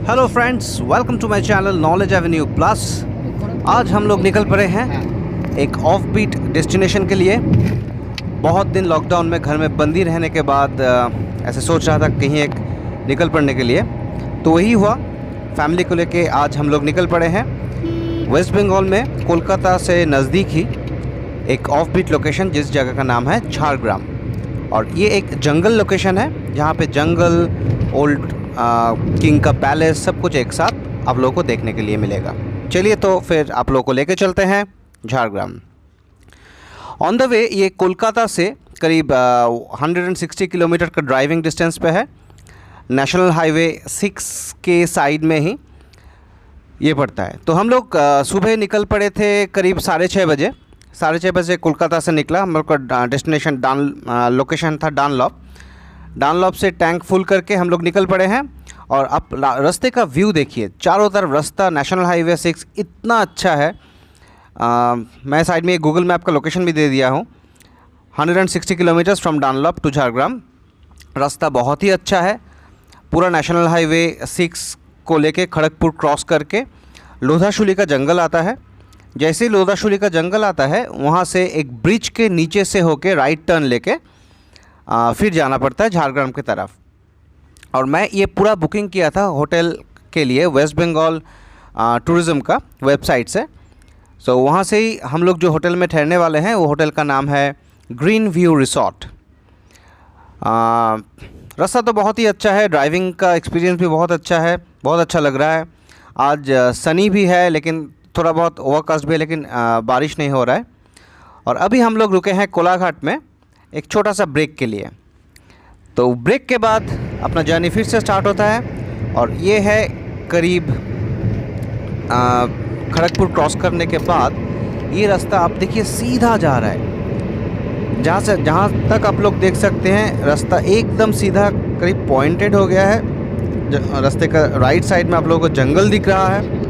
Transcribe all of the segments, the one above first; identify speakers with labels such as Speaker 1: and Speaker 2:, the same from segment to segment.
Speaker 1: Hello friends, welcome to my channel knowledge avenue plus. आज हम लोग निकल पड़े हैं एक ऑफ बीट डेस्टिनेशन के लिए। बहुत दिन लॉकडाउन में घर में बंदी रहने के बाद ऐसे सोच रहा था कहीं एक निकल पड़ने के लिए, तो वही हुआ। फैमिली को लेके आज हम लोग निकल पड़े हैं वेस्ट बंगाल में, कोलकाता से नज़दीक ही एक ऑफ बीट लोकेशन जिस जगह का नाम है झारग्राम। और ये एक जंगल लोकेशन है जहाँ पे जंगल, ओल्ड किंग का पैलेस, सब कुछ एक साथ आप लोगों को देखने के लिए मिलेगा। चलिए तो फिर आप लोगों को लेके चलते हैं झारग्राम। ऑन द वे ये कोलकाता से करीब 160 किलोमीटर का ड्राइविंग डिस्टेंस पे है। नेशनल हाईवे 6 के साइड में ही ये पड़ता है। तो हम लोग सुबह निकल पड़े थे करीब 6:30 बजे। 6:30 बजे कोलकाता से निकला। हम लोग का डेस्टिनेशन लोकेशन था डानलॉप से टैंक फुल करके हम लोग निकल पड़े हैं। और अब रास्ते का व्यू देखिए, चारों तरफ रास्ता, नेशनल हाईवे 6 इतना अच्छा है। मैं साइड में एक गूगल मैप का लोकेशन भी दे दिया हूँ। 160 किलोमीटर्स फ्रॉम डानलॉप टू झारग्राम। रास्ता बहुत ही अच्छा है। पूरा नेशनल हाईवे 6 को लेके खड़गपुर क्रॉस करके लोधाशुली का जंगल आता है। जैसे ही लोधाशुली का जंगल आता है, वहाँ से एक ब्रिज के नीचे से होके राइट टर्न लेके फिर जाना पड़ता है झारग्राम की तरफ। और मैं ये पूरा बुकिंग किया था होटल के लिए वेस्ट बंगाल टूरिज़्म का वेबसाइट से। सो वहाँ से ही हम लोग जो होटल में ठहरने वाले हैं, वो होटल का नाम है ग्रीन व्यू रिसॉर्ट। रास्ता तो बहुत ही अच्छा है, ड्राइविंग का एक्सपीरियंस भी बहुत अच्छा है, बहुत अच्छा लग रहा है। आज सनी भी है, लेकिन थोड़ा बहुत ओवरकास्ट भी है, लेकिन बारिश नहीं हो रहा है। और अभी हम लोग रुके हैं कोलाघाट में एक छोटा सा ब्रेक के लिए। तो ब्रेक के बाद अपना जर्नी फिर से स्टार्ट होता है। और ये है करीब खड़गपुर क्रॉस करने के बाद ये रास्ता आप देखिए सीधा जा रहा है। जहाँ तक आप लोग देख सकते हैं, रास्ता एकदम सीधा करीब पॉइंटेड हो गया है। रास्ते का राइट साइड में आप लोगों को जंगल दिख रहा है।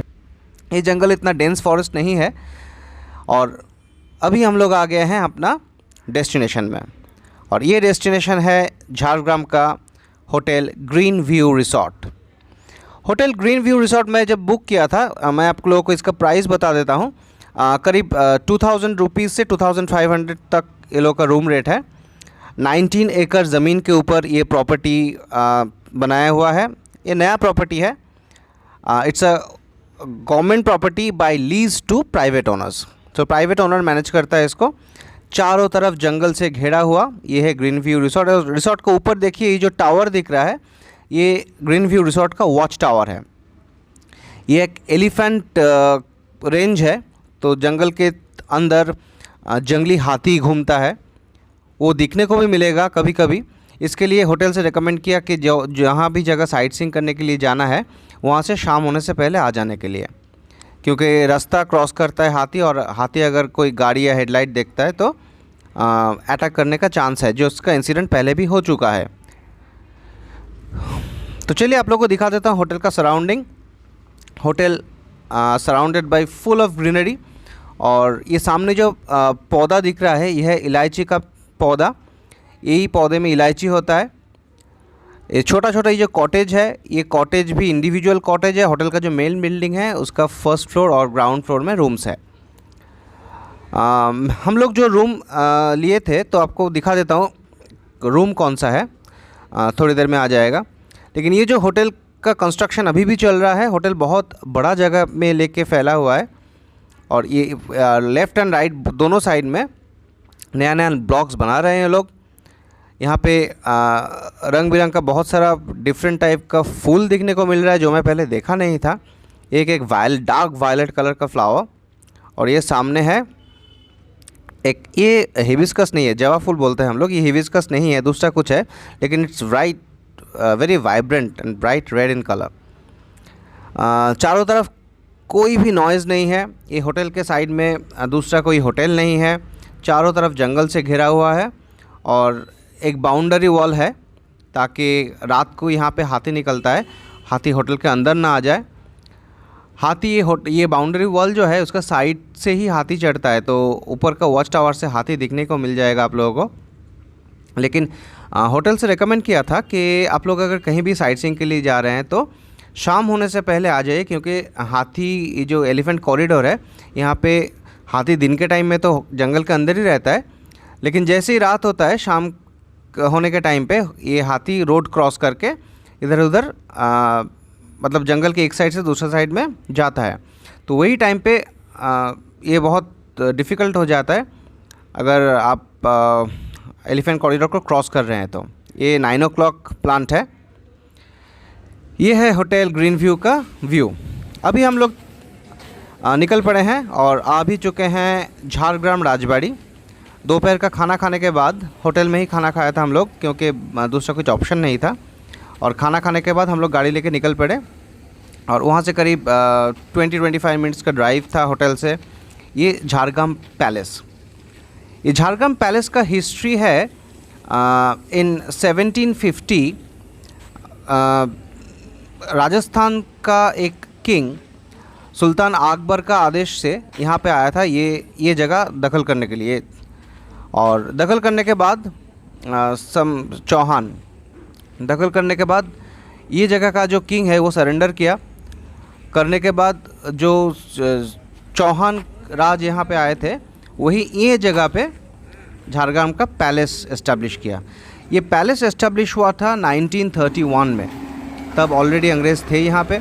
Speaker 1: ये जंगल इतना डेंस फॉरेस्ट नहीं है। और अभी हम लोग आ गए हैं अपना डेस्टिनेशन में। और ये डेस्टिनेशन है झारग्राम का hotel green view resort. Hotel green view resort मैं जब बुक किया था, मैं आप लोगों को इसका प्राइस बता देता हूँ। करीब 2000 रुपीज़ से 2500 तक ये लोग का रूम रेट है। 19 एकड़ ज़मीन के ऊपर ये प्रॉपर्टी बनाया हुआ है। ये नया प्रॉपर्टी है। It's a government property by lease to private owners. तो प्राइवेट ओनर मैनेज करता है इसको। चारों तरफ जंगल से घेरा हुआ ये है ग्रीन व्यू रिसॉर्ट। और रिसॉर्ट के ऊपर देखिए, ये जो टावर दिख रहा है, ये ग्रीन व्यू रिसॉर्ट का वॉच टावर है। ये एक एलिफेंट रेंज है, तो जंगल के अंदर जंगली हाथी घूमता है, वो दिखने को भी मिलेगा कभी कभी। इसके लिए होटल से रेकमेंड किया कि जहाँ भी जगह साइट सीइंग करने के लिए जाना है, वहाँ से शाम होने से पहले आ जाने के लिए, क्योंकि रास्ता क्रॉस करता है हाथी। और हाथी अगर कोई गाड़ी या हेडलाइट देखता है तो अटैक करने का चांस है, जो उसका इंसिडेंट पहले भी हो चुका है। तो चलिए आप लोगों को दिखा देता हूँ होटल का surrounding. Hotel surrounded by full of greenery. और ये सामने जो पौधा दिख रहा है, यह है इलायची का पौधा। यही पौधे में इलायची होता है। ये छोटा छोटा ये जो कॉटेज है, ये कॉटेज भी इंडिविजुअल कॉटेज है। होटल का जो मेन बिल्डिंग है, उसका फर्स्ट फ्लोर और ग्राउंड फ्लोर में रूम्स है। हम लोग जो रूम लिए थे, तो आपको दिखा देता हूँ रूम कौन सा है, थोड़ी देर में आ जाएगा। लेकिन ये जो होटल का कंस्ट्रक्शन अभी भी चल रहा है। होटल बहुत बड़ा जगह में लेके फैला हुआ है। और ये लेफ़्ट एंड राइट दोनों साइड में नया नया ब्लॉक्स बना रहे हैं लोग। यहाँ पे रंग बिरंग का बहुत सारा डिफरेंट टाइप का फूल दिखने को मिल रहा है, जो मैं पहले देखा नहीं था। एक डार्क वायलेट कलर का फ्लावर। और ये सामने है एक, ये हिबिस्कस नहीं है, जवा फूल बोलते हैं हम लोग। ये हिबिस्कस नहीं है, दूसरा कुछ है, लेकिन it's bright, very vibrant and bright red in colour. चारों तरफ कोई भी नॉइज़ नहीं है। ये होटल के साइड में दूसरा कोई होटल नहीं है। चारों तरफ जंगल से घिरा हुआ है। और एक बाउंड्री वॉल है, ताकि रात को यहाँ पे हाथी निकलता है, हाथी होटल के अंदर ना आ जाए। हाथी ये बाउंड्री वॉल जो है, उसका साइड से ही हाथी चढ़ता है, तो ऊपर का वॉच टावर से हाथी दिखने को मिल जाएगा आप लोगों को। लेकिन होटल से रेकमेंड किया था कि आप लोग अगर कहीं भी साइट सीइंग के लिए जा रहे हैं तो शाम होने से पहले आ जाइए, क्योंकि हाथी जो एलिफेंट कॉरिडोर है यहाँ पे हाथी दिन के टाइम में तो जंगल के अंदर ही रहता है, लेकिन जैसे ही रात होता है शाम होने के टाइम पे ये हाथी रोड क्रॉस करके इधर उधर मतलब जंगल के एक साइड से दूसरे साइड में जाता है। तो वही टाइम पे ये बहुत डिफ़िकल्ट हो जाता है अगर आप एलिफेंट कॉरिडोर को क्रॉस कर रहे हैं तो। ये 9 o'clock प्लांट है। ये है होटल ग्रीन व्यू का व्यू। अभी हम लोग निकल पड़े हैं और आ भी चुके हैं झारग्राम राजबाड़ी। दोपहर का खाना खाने के बाद होटल में ही खाना खाया था हम लोग, क्योंकि दूसरा कुछ ऑप्शन नहीं था। और खाना खाने के बाद हम लोग गाड़ी लेके निकल पड़े और वहाँ से करीब 20-25 मिनट्स का ड्राइव था होटल से। ये झारग्राम पैलेस। ये झारग्राम पैलेस का हिस्ट्री है इन 1750 राजस्थान का एक किंग सुल्तान अकबर का आदेश से यहाँ पे आया था ये जगह दखल करने के लिए। और दखल करने के बाद चौहान दखल करने के बाद ये जगह का जो किंग है वो सरेंडर किया। करने के बाद जो चौहान राज यहाँ पे आए थे वही ये जगह पे झारग्राम का पैलेस एस्टेब्लिश किया। ये पैलेस एस्टेब्लिश हुआ था 1931 में, तब ऑलरेडी अंग्रेज़ थे यहाँ पे।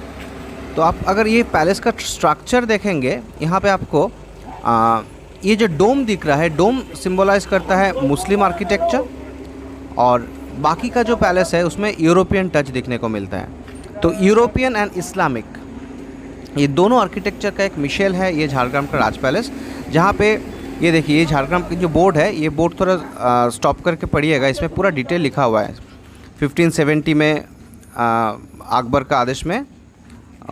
Speaker 1: तो आप अगर ये पैलेस का स्ट्रक्चर देखेंगे यहाँ पे आपको ये जो डोम दिख रहा है, डोम सिंबलाइज करता है मुस्लिम आर्किटेक्चर, और बाकी का जो पैलेस है उसमें यूरोपियन टच देखने को मिलता है। तो यूरोपियन एंड इस्लामिक ये दोनों आर्किटेक्चर का एक मिशेल है ये झारग्राम का राज पैलेस। जहाँ पे ये देखिए ये झारग्राम की जो बोर्ड है, ये बोर्ड थोड़ा स्टॉप करके पढ़िएगा, इसमें पूरा डिटेल लिखा हुआ है। 1570 में अकबर का आदेश में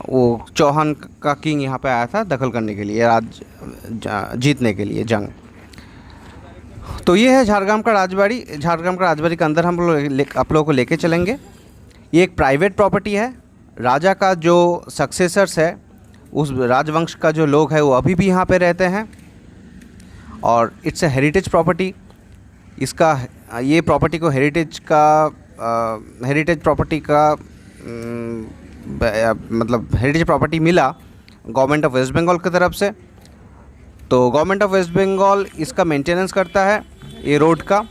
Speaker 1: वो चौहान का किंग यहाँ पे आया था दखल करने के लिए, राज जीतने के लिए जंग। तो ये है झारग्राम का राजबाड़ी। झारग्राम का राजबाड़ी के अंदर हम लोग आप लोगों को लेके चलेंगे। ये एक प्राइवेट प्रॉपर्टी है। राजा का जो सक्सेसर्स है, उस राजवंश का जो लोग हैं वो अभी भी यहाँ पे रहते हैं, और इट्स ए हेरिटेज प्रॉपर्टी। इसका ये प्रॉपर्टी को हेरिटेज प्रॉपर्टी का मतलब हेरिटेज प्रॉपर्टी मिला गवर्नमेंट ऑफ वेस्ट बंगाल की तरफ से। तो गवर्नमेंट ऑफ वेस्ट बंगाल इसका मेंटेनेंस करता है ये रोड का।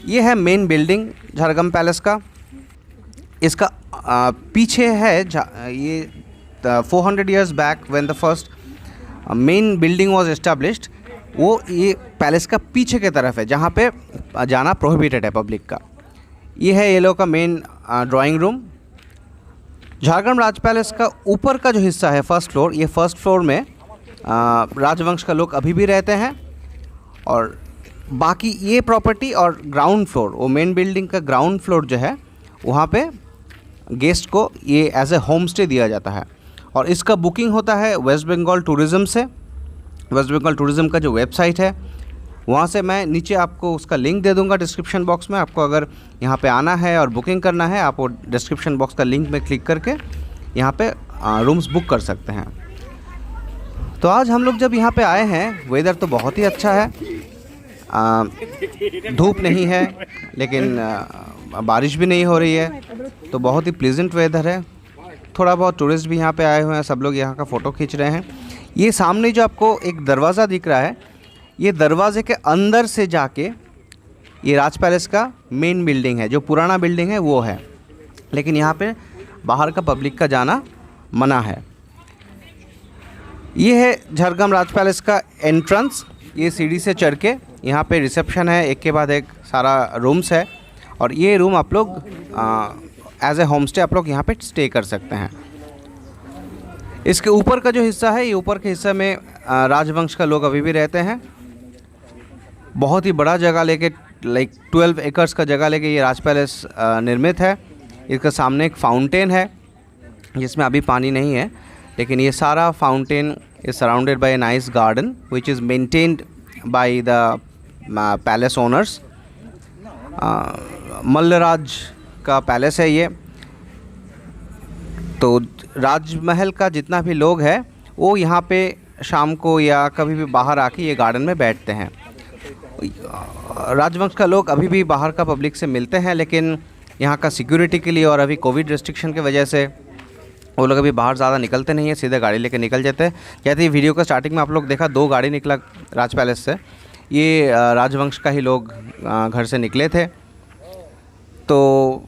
Speaker 1: ये है मेन बिल्डिंग झारग्राम पैलेस का। इसका पीछे है ये 400 years back when the first main building was established, वो ये पैलेस का पीछे की तरफ है जहाँ पे जाना प्रोहिबिटेड है पब्लिक का। ये है ये लोग का मेन ड्राइंग रूम। झारग्राम राज पैलेस का ऊपर का जो हिस्सा है फर्स्ट फ्लोर, ये फर्स्ट फ्लोर में राजवंश का लोग अभी भी रहते हैं, और बाकी ये प्रॉपर्टी और ग्राउंड फ्लोर, वो मेन बिल्डिंग का ग्राउंड फ्लोर जो है वहाँ पे गेस्ट को ये एज ए होम स्टे दिया जाता है। और इसका बुकिंग होता है वेस्ट बंगाल टूरिज़्म से। वेस्ट बंगाल टूरिज़्म का जो वेबसाइट है वहाँ से मैं नीचे आपको उसका लिंक दे दूँगा डिस्क्रिप्शन बॉक्स में। आपको अगर यहाँ पे आना है और बुकिंग करना है, आप वो डिस्क्रिप्शन बॉक्स का लिंक में क्लिक करके यहाँ पे रूम्स बुक कर सकते हैं। तो आज हम लोग जब यहाँ पे आए हैं, वेदर तो बहुत ही अच्छा है। धूप नहीं है लेकिन बारिश भी नहीं हो रही है, तो बहुत ही प्लीजेंट वेदर है। थोड़ा बहुत टूरिस्ट भी यहाँ पे आए हुए हैं, सब लोग यहाँ का फ़ोटो खींच रहे हैं। ये सामने जो आपको एक दरवाज़ा दिख रहा है, ये दरवाजे के अंदर से जाके ये राज पैलेस का मेन बिल्डिंग है। जो पुराना बिल्डिंग है वो है, लेकिन यहाँ पे बाहर का पब्लिक का जाना मना है। ये है झारग्राम राज पैलेस का एंट्रेंस। ये सीढ़ी से चढ़ के यहाँ पे रिसेप्शन है, एक के बाद एक सारा रूम्स है, और ये रूम आप लोग एज ए होम स्टे आप लोग यहाँ पे स्टे कर सकते हैं। इसके ऊपर का जो हिस्सा है, ये ऊपर के हिस्से में राजवंश का लोग अभी भी रहते हैं। बहुत ही बड़ा जगह लेके, लाइक 12 एकर्स का जगह लेके ये राज पैलेस निर्मित है। इसके सामने एक फाउंटेन है जिसमें अभी पानी नहीं है, लेकिन ये सारा fountain is surrounded by a nice garden which is maintained by the palace owners. Mallaraj का पैलेस है ये। तो राजमहल का जितना भी लोग है वो यहाँ पे शाम को या कभी भी बाहर आके ये गार्डन में बैठते हैं। राजवंश का लोग अभी भी बाहर का पब्लिक से मिलते हैं, लेकिन यहाँ का सिक्योरिटी के लिए और अभी कोविड रेस्ट्रिक्शन की वजह से वो लोग अभी बाहर ज़्यादा निकलते नहीं है, सीधे गाड़ी लेके निकल जाते हैं। जैसे ही वीडियो का स्टार्टिंग में आप लोग देखा 2 गाड़ी निकला राज पैलेस से, ये राजवंश का ही लोग घर से निकले थे। तो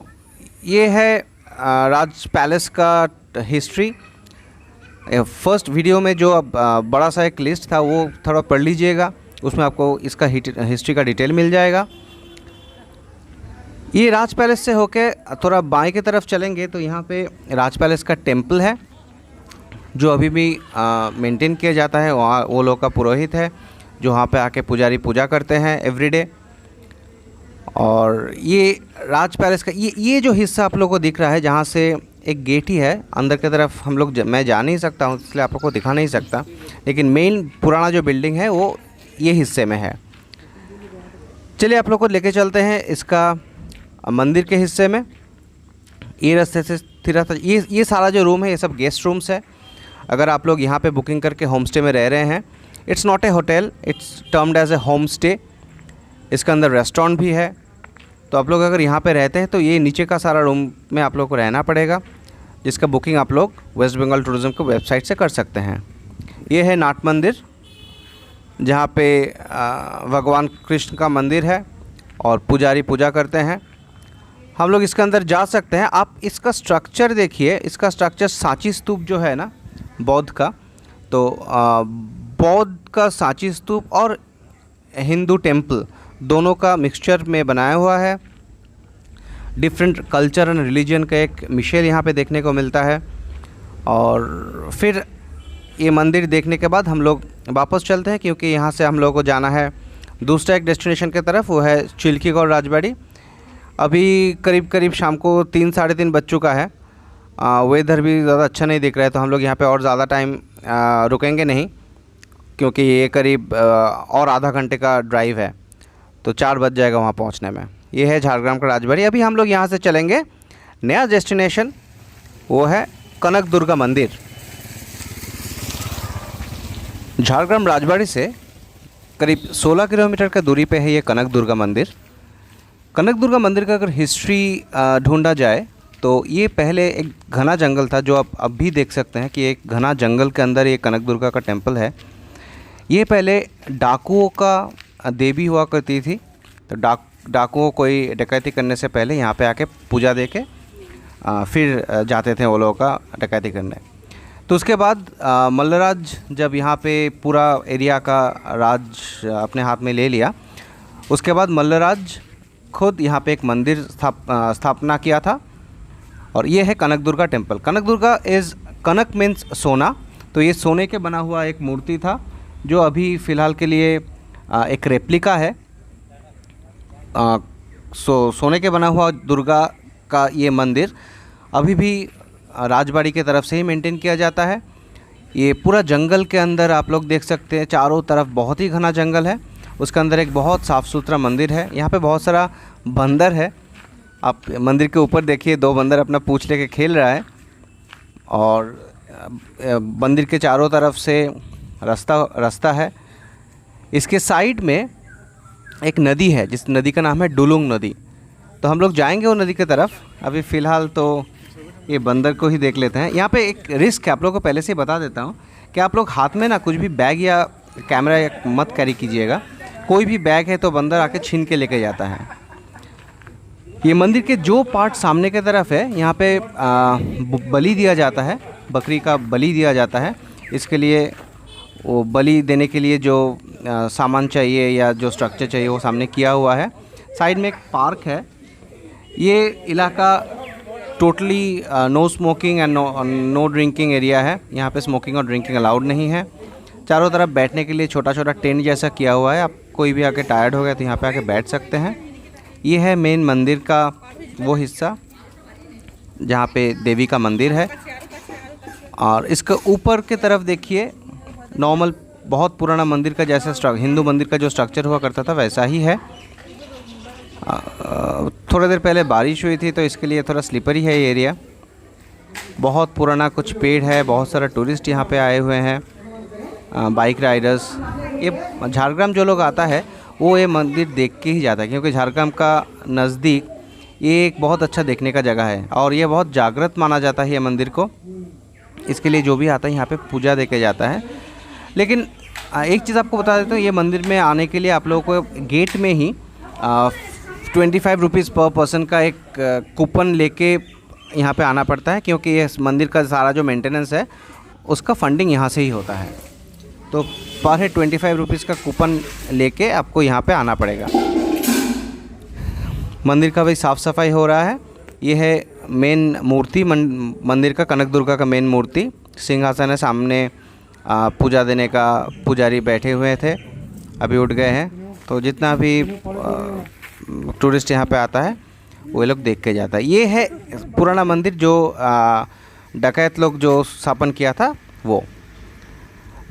Speaker 1: ये है राज पैलेस का हिस्ट्री। फर्स्ट वीडियो में जो अब बड़ा सा एक लिस्ट था वो थोड़ा पढ़ लीजिएगा, उसमें आपको इसका हिस्ट्री का डिटेल मिल जाएगा। ये राज पैलेस से होके थोड़ा बाएं की तरफ चलेंगे तो यहाँ पे राज पैलेस का टेंपल है जो अभी भी मेंटेन किया जाता है। वहाँ वो लोग का पुरोहित है जो वहाँ पे आके पुजारी पूजा करते हैं एवरीडे। और ये राज पैलेस का ये जो हिस्सा आप लोगों को दिख रहा है, जहाँ से एक गेट ही है अंदर की तरफ, हम लोग मैं जा नहीं सकता हूँ इसलिए आप लोग को दिखा नहीं सकता, लेकिन मेन पुराना जो बिल्डिंग है वो ये हिस्से में है। चलिए आप लोग को लेके चलते हैं इसका मंदिर के हिस्से में। ये रास्ते से ये सारा जो रूम है ये सब गेस्ट रूम्स है। अगर आप लोग यहाँ पे बुकिंग करके होम स्टे में रह रहे हैं, it's not a hotel, it's termed as a home stay. इसके अंदर रेस्टोरेंट भी है। तो आप लोग अगर यहाँ पे रहते हैं तो ये नीचे का सारा रूम में आप लोग को रहना पड़ेगा, जिसका बुकिंग आप लोग वेस्ट बंगाल टूरिज़्म की वेबसाइट से कर सकते हैं। ये है नाट मंदिर, जहाँ पे भगवान कृष्ण का मंदिर है और पुजारी पूजा करते हैं। हम लोग इसके अंदर जा सकते हैं। आप इसका स्ट्रक्चर देखिए, इसका स्ट्रक्चर सांची स्तूप जो है ना बौद्ध का, तो बौद्ध का सांची स्तूप और हिंदू टेम्पल दोनों का मिक्सचर में बनाया हुआ है। डिफरेंट कल्चर एंड रिलीजन का एक मिशेल यहाँ पे देखने को मिलता है। और फिर ये मंदिर देखने के बाद हम लोग वापस चलते हैं, क्योंकि यहाँ से हम लोगों को जाना है दूसरा एक डेस्टिनेशन की तरफ, वो है चिल्कीगौड़ राजबाड़ी। अभी करीब करीब शाम को 3 साढ़े 3 बज चुका है। वेदर भी ज़्यादा अच्छा नहीं दिख रहा है, तो हम लोग यहाँ पे और ज़्यादा टाइम रुकेंगे नहीं, क्योंकि ये करीब और आधा घंटे का ड्राइव है, तो 4 बज जाएगा वहाँ पहुँचने में। ये है झारग्राम का राजबाड़ी। अभी हम लोग यहाँ से चलेंगे नया डेस्टिनेशन, वो है कनक दुर्गा मंदिर। झारग्राम राजबाड़ी से करीब 16 किलोमीटर का दूरी पे है ये कनक दुर्गा मंदिर। कनक दुर्गा मंदिर का अगर हिस्ट्री ढूंढा जाए तो ये पहले एक घना जंगल था, जो आप अब भी देख सकते हैं कि एक घना जंगल के अंदर ये कनक दुर्गा का टेंपल है। ये पहले डाकुओं का देवी हुआ करती थी। तो डाकुओं कोई डकैती करने से पहले यहाँ पे आके पूजा दे के फिर जाते थे वो लोगों का डकैती करने। तो उसके बाद मल्लराज जब यहाँ पे पूरा एरिया का राज अपने हाथ में ले लिया, उसके बाद मल्लराज खुद यहाँ पे एक मंदिर स्थापना किया था, और ये है कनक दुर्गा टेम्पल। कनक दुर्गा कनक मीन्स सोना, तो ये सोने के बना हुआ एक मूर्ति था, जो अभी फ़िलहाल के लिए एक रेप्लिका है। सोने के बना हुआ दुर्गा का ये मंदिर अभी भी राजबाड़ी के तरफ से ही मेंटेन किया जाता है। ये पूरा जंगल के अंदर आप लोग देख सकते हैं, चारों तरफ बहुत ही घना जंगल है। उसके अंदर एक बहुत साफ़ सुथरा मंदिर है। यहाँ पे बहुत सारा बंदर है। आप मंदिर के ऊपर देखिए, 2 बंदर अपना पूंछ लेके खेल रहा है, और मंदिर के चारों तरफ से रास्ता है। इसके साइड में एक नदी है, जिस नदी का नाम है डुलुंग नदी। तो हम लोग जाएंगे वो नदी की तरफ। अभी फ़िलहाल तो ये बंदर को ही देख लेते हैं। यहाँ पे एक रिस्क है, आप लोगों को पहले से ही बता देता हूँ कि आप लोग हाथ में ना कुछ भी बैग या कैमरा या मत कैरी कीजिएगा। कोई भी बैग है तो बंदर आके छीन के लेके जाता है। ये मंदिर के जो पार्ट सामने की तरफ है, यहाँ पे बलि दिया जाता है, बकरी का बलि दिया जाता है। इसके लिए वो बलि देने के लिए जो सामान चाहिए या जो स्ट्रक्चर चाहिए वो सामने किया हुआ है। साइड में एक पार्क है। ये इलाका totally no smoking and no drinking area है। यहाँ पे स्मोकिंग और ड्रिंकिंग अलाउड नहीं है। चारों तरफ बैठने के लिए छोटा छोटा टेंट जैसा किया हुआ है। आप कोई भी आके टायर्ड हो गया तो यहाँ पे आके बैठ सकते हैं। ये है मेन मंदिर का वो हिस्सा जहाँ पे देवी का मंदिर है। और इसके ऊपर की तरफ देखिए, नॉर्मल बहुत पुराना मंदिर का जैसा हिंदू मंदिर का जो स्ट्रक्चर हुआ करता था वैसा ही है। थोड़ी देर पहले बारिश हुई थी तो इसके लिए थोड़ा स्लिपरी है ये एरिया। बहुत पुराना कुछ पेड़ है, बहुत सारा टूरिस्ट यहाँ पे आए हुए हैं, बाइक राइडर्स। ये झारग्राम जो लोग आता है वो ये मंदिर देख के ही जाता है, क्योंकि झारग्राम का नज़दीक ये एक बहुत अच्छा देखने का जगह है और ये बहुत जागृत माना जाता है ये मंदिर को। इसके लिए जो भी आता है यहाँ पे पूजा दे के जाता है। लेकिन एक चीज़ आपको बता देता हूँ, ये मंदिर में आने के लिए आप लोगों को गेट में ही 25 रुपीज़ पर पर्सन का एक कूपन लेके यहाँ पे आना पड़ता है, क्योंकि ये मंदिर का सारा जो मेंटेनेंस है उसका फंडिंग यहाँ से ही होता है। तो पर हेड 25 रुपीज़ का कूपन लेके आपको यहाँ पे आना पड़ेगा। मंदिर का भी साफ़ सफाई हो रहा है। ये है मेन मूर्ति मंदिर का, कनक दुर्गा का मेन मूर्ति। सिंहासन है सामने, पूजा देने का पुजारी बैठे हुए थे, अभी उठ गए हैं। तो जितना भी टूरिस्ट यहाँ पे आता है वो लोग देख के जाता है। ये है पुराना मंदिर जो डकैत लोग जो स्थापन किया था वो।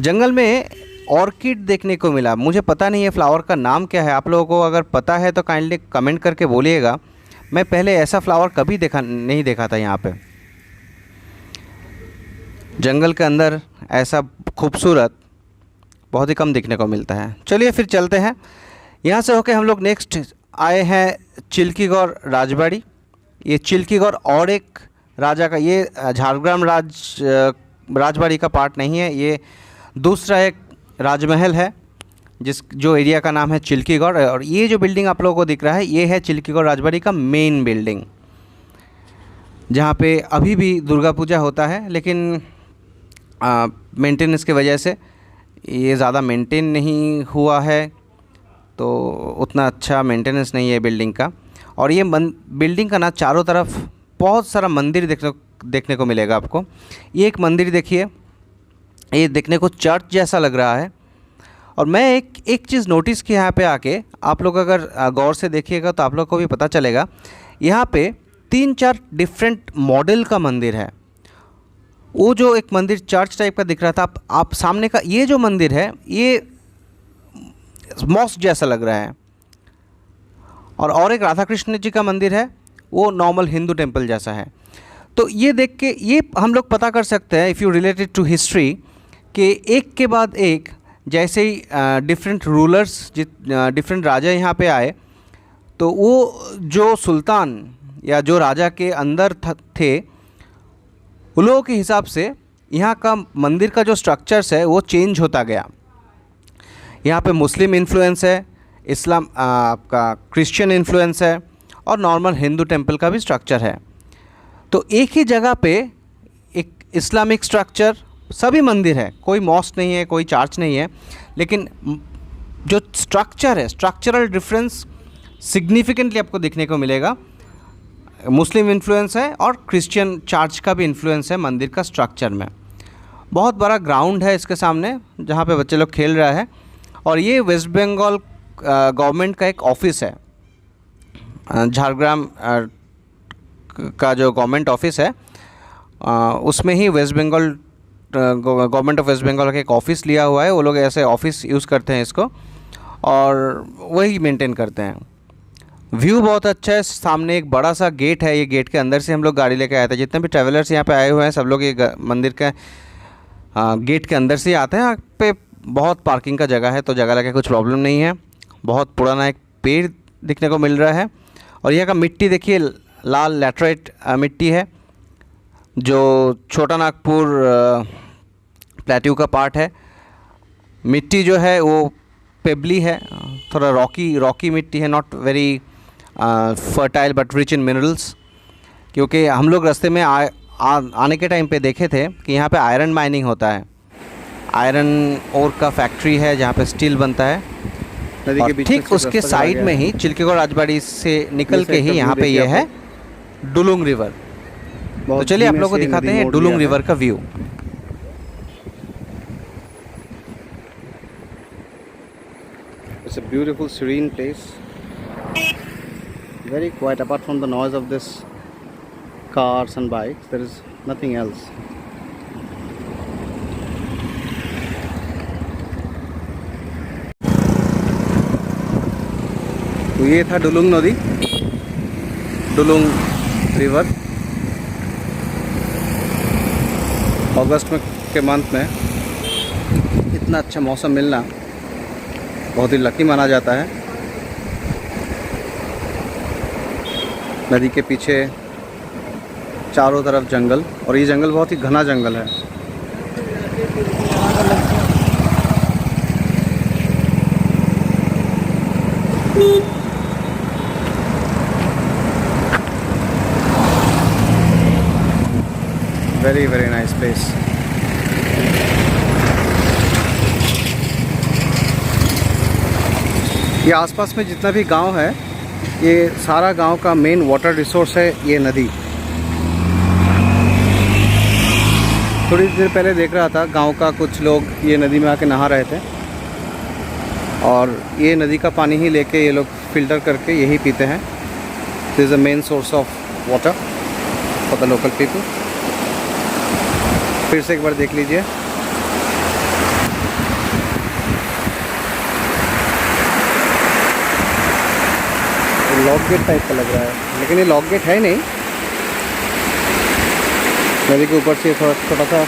Speaker 1: जंगल में ऑर्किड देखने को मिला। मुझे पता नहीं है फ्लावर का नाम क्या है, आप लोगों को अगर पता है तो काइंडली कमेंट करके बोलिएगा। मैं पहले ऐसा फ्लावर कभी नहीं देखा था यहाँ पे। जंगल के अंदर ऐसा खूबसूरत बहुत ही कम देखने को मिलता है। चलिए फिर चलते हैं। यहाँ से होके हम लोग नेक्स्ट आए हैं चिल्कीगौड़ राजबाड़ी। ये चिल्कीगौड़ और एक राजा का, ये झारग्राम राजबाड़ी का पार्ट नहीं है, ये दूसरा एक राजमहल है जो एरिया का नाम है चिल्कीगौड़। और ये जो बिल्डिंग आप लोगों को दिख रहा है ये है चिल्कीगौड़ राजबाड़ी का मेन बिल्डिंग, जहाँ पे अभी भी दुर्गा पूजा होता है। लेकिन मेंटेनेंस की वजह से ये ज़्यादा मेंटेन नहीं हुआ है, तो उतना अच्छा मेंटेनेंस नहीं है बिल्डिंग का। और ये बिल्डिंग का ना चारों तरफ बहुत सारा मंदिर देखने को मिलेगा आपको। ये एक मंदिर देखिए, ये देखने को चर्च जैसा लग रहा है। और मैं एक चीज़ नोटिस की यहाँ पे आके, आप लोग अगर गौर से देखिएगा तो आप लोग को भी पता चलेगा, यहाँ पे 3-4 डिफरेंट मॉडल का मंदिर है। वो जो एक मंदिर चर्च टाइप का दिख रहा था, आप सामने का ये जो मंदिर है ये मॉस्क जैसा लग रहा है। और एक राधा कृष्ण जी का मंदिर है, वो नॉर्मल हिंदू टेम्पल जैसा है। तो ये देख के ये हम लोग पता कर सकते हैं, if you related to history, कि एक के बाद एक जैसे ही डिफरेंट रूलर्स डिफरेंट राजा यहाँ पे आए, तो वो जो सुल्तान या जो राजा के अंदर थे उन लोगों के हिसाब से यहाँ का मंदिर का जो स्ट्रक्चर्स है वो चेंज होता गया। यहाँ पे मुस्लिम इन्फ्लुएंस है, इस्लाम आपका क्रिश्चियन इन्फ्लुएंस है, और नॉर्मल हिंदू टेम्पल का भी स्ट्रक्चर है। तो एक ही जगह पे एक इस्लामिक स्ट्रक्चर, सभी मंदिर है, कोई मॉस्क नहीं है, कोई चर्च नहीं है, लेकिन जो स्ट्रक्चर है, स्ट्रक्चरल डिफरेंस सिग्निफिकेंटली आपको देखने को मिलेगा। मुस्लिम इन्फ्लुएंस है और क्रिश्चियन चर्च का भी इन्फ्लुएंस है मंदिर का स्ट्रक्चर में। बहुत बड़ा ग्राउंड है इसके सामने जहाँ पे बच्चे लोग खेल रहे हैं। और ये वेस्ट बंगाल गवर्नमेंट का एक ऑफिस है, झारग्राम का जो गवर्नमेंट ऑफिस है उसमें ही वेस्ट बंगाल गवर्नमेंट ऑफ वेस्ट बंगाल का एक ऑफ़िस लिया हुआ है। वो लोग ऐसे ऑफिस यूज़ करते हैं इसको और वही मेंटेन करते हैं। व्यू बहुत अच्छा है, सामने एक बड़ा सा गेट है, ये गेट के अंदर से हम लोग गाड़ी लेके आए थे। जितने भी ट्रैवलर्स यहाँ पे आए हुए हैं सब लोग ये मंदिर के गेट के अंदर से ही आते हैं। यहाँ पे बहुत पार्किंग का जगह है, तो जगह लगे कुछ प्रॉब्लम नहीं है। बहुत पुराना एक पेड़ दिखने को मिल रहा है। और यहाँ का मिट्टी देखिए, लाल लैटराइट मिट्टी है, जो छोटा नागपुर प्लेट्यू का पार्ट है। मिट्टी जो है वो पेबली है, थोड़ा रॉकी मिट्टी है, not very fertile but rich in minerals. क्योंकि हम लोग रास्ते में आने के टाइम पे देखे थे कि यहाँ पे आयरन माइनिंग होता है, आयरन ओर का फैक्ट्री है जहाँ पे स्टील बनता है। और ठीक उसके साइड में ही चिल्कीगौड़ राजबाड़ी से निकल के ही यहाँ पे ये है डुलुंग रिवर। तो चलिए आप लोगों को दिखाते हैं डुलुंग रिवर का view.
Speaker 2: It's a beautiful serene place, very quiet. Apart from the noise of this cars and bikes, there is nothing else. तो ये था डुलुंग नदी, डुलुंग रिवर। अगस्त में के मंथ में इतना अच्छा मौसम मिलना बहुत ही लकी माना जाता है। नदी के पीछे चारों तरफ जंगल, और ये जंगल बहुत ही घना जंगल है। Very very nice place. ये आसपास में जितना भी गांव है, ये सारा गांव का मेन वाटर रिसोर्स है ये नदी। थोड़ी देर पहले देख रहा था गांव का कुछ लोग ये नदी में आके नहा रहे थे, और ये नदी का पानी ही लेके ये लोग फ़िल्टर करके यही पीते हैं। This is the main source of water for the local people. फिर से एक बार देख लीजिए। लॉक गेट टाइप का लग रहा है, लेकिन ये लॉक गेट है नहीं। नदी के ऊपर से थोड़ा छोटा सा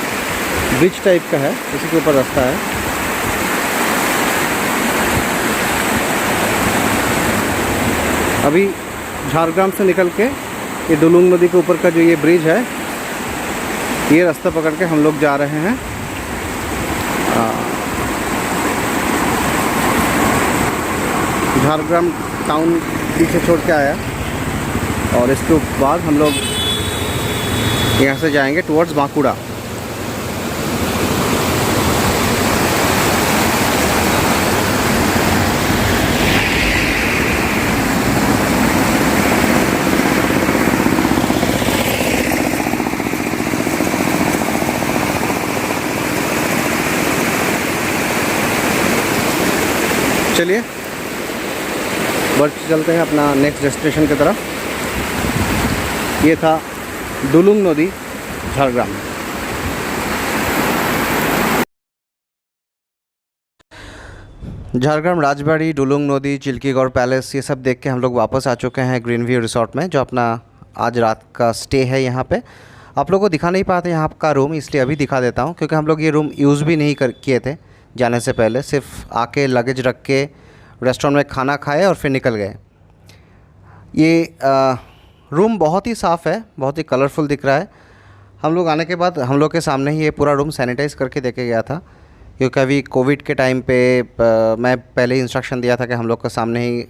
Speaker 2: ब्रिज टाइप का है, इसी के ऊपर रास्ता है। अभी झारग्राम से निकल के ये डुलुंग नदी के ऊपर का जो ये ब्रिज है, ये रास्ता पकड़ के हम लोग जा रहे हैं झारग्राम टाउन पीछे छोड़ के आया, और इसके बाद हम लोग यहाँ से जाएंगे टुवर्ड्स बांकुड़ा। चलिए बढ़ चलते हैं अपना नेक्स्ट डेस्टिनेशन की तरफ। ये था डुलुंग नदी झारग्राम।
Speaker 1: झारग्राम राजबाड़ी, डुलुंग नदी, चिल्कीगौड़ पैलेस, ये सब देख के हम लोग वापस आ चुके हैं ग्रीन व्यू रिसोर्ट में, जो अपना आज रात का स्टे है यहाँ पे। आप लोगों को दिखा नहीं पाते यहाँ का रूम, इसलिए अभी दिखा देता हूँ, क्योंकि हम लोग ये रूम यूज़ भी नहीं किए थे जाने से पहले। सिर्फ आके लगेज रख के रेस्टोरेंट में खाना खाए और फिर निकल गए। ये रूम बहुत ही साफ़ है, बहुत ही कलरफुल दिख रहा है। हम लोग आने के बाद हम लोग के सामने ही ये पूरा रूम सैनिटाइज़ करके देके गया था, क्योंकि अभी कोविड के टाइम पे मैं पहले ही इंस्ट्रक्शन दिया था कि हम लोग के सामने ही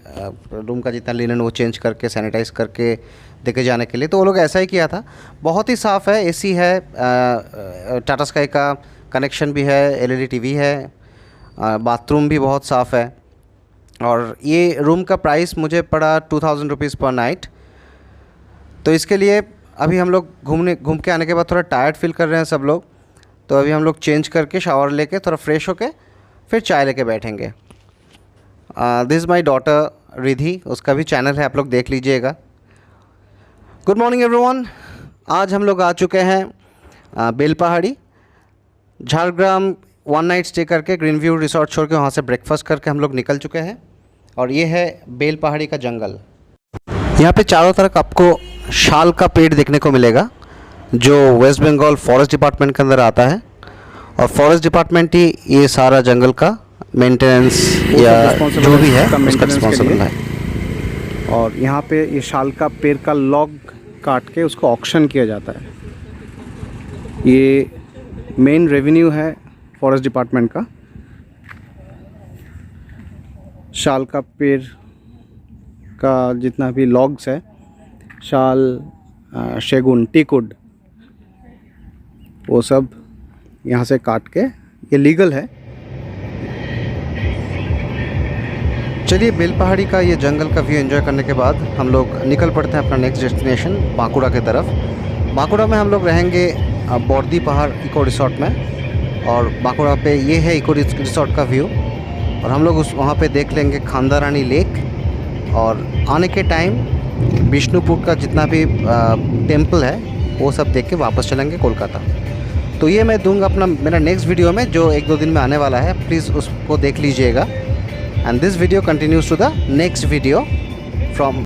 Speaker 1: रूम का जितना लिनन वो चेंज करके सैनिटाइज़ करके देके जाने के लिए, तो वो लोग ऐसा ही किया था। बहुत ही साफ़ है, एसी है, टाटा स्काई का कनेक्शन भी है, एलईडी टीवी है, बाथरूम भी बहुत साफ़ है। और ये रूम का प्राइस मुझे पड़ा 2000 रुपीज़ पर नाइट। तो इसके लिए अभी हम लोग घूम के आने के बाद थोड़ा टायर्ड फील कर रहे हैं सब लोग, तो अभी हम लोग चेंज करके शावर लेके थोड़ा फ्रेश होके फिर चाय लेके बैठेंगे। This is my daughter Ridhi, उसका भी चैनल है, आप लोग देख लीजिएगा। Good morning everyone. आज हम लोग आ चुके हैं बेलपहाड़ी। झारग्राम 1 नाइट स्टे करके ग्रीन व्यू रिसोर्ट छोड़ के वहाँ से ब्रेकफास्ट करके हम लोग निकल चुके हैं, और ये है बेलपहाड़ी का जंगल। यहाँ पे चारों तरफ आपको शाल का पेड़ देखने को मिलेगा, जो वेस्ट बंगाल फॉरेस्ट डिपार्टमेंट के अंदर आता है, और फॉरेस्ट डिपार्टमेंट ही ये सारा जंगल का मेंटेनेंस या जो भी है उसका रिस्पॉन्सिबल है।
Speaker 2: और यहाँ पे ये शाल का पेड़ का लॉग काट के उसको ऑक्शन किया जाता है। ये मेन रेवेन्यू है फॉरेस्ट डिपार्टमेंट का। शाल का पेड़ का जितना भी लॉग्स है, शाल, शैगुन, टीकवुड, वो सब यहाँ से काट के, ये लीगल है।
Speaker 1: चलिए बेलपहाड़ी का ये जंगल का व्यू एंजॉय करने के बाद हम लोग निकल पड़ते हैं अपना नेक्स्ट डेस्टिनेशन बांकुड़ा की तरफ। बांकुड़ा में हम लोग रहेंगे बोर्दी पहाड़ इको रिसोर्ट में, और बांकुड़ा पे ये है इको रिसोर्ट का व्यू, और हम लोग वहाँ पे देख लेंगे खांदारानी लेक, और आने के टाइम विष्णुपुर का जितना भी टेम्पल है वो सब देख के वापस चलेंगे कोलकाता। तो ये मैं दूंगा अपना मेरा नेक्स्ट वीडियो में, जो 1-2 दिन में आने वाला है, प्लीज़ उसको देख लीजिएगा। And this video continues to the next video from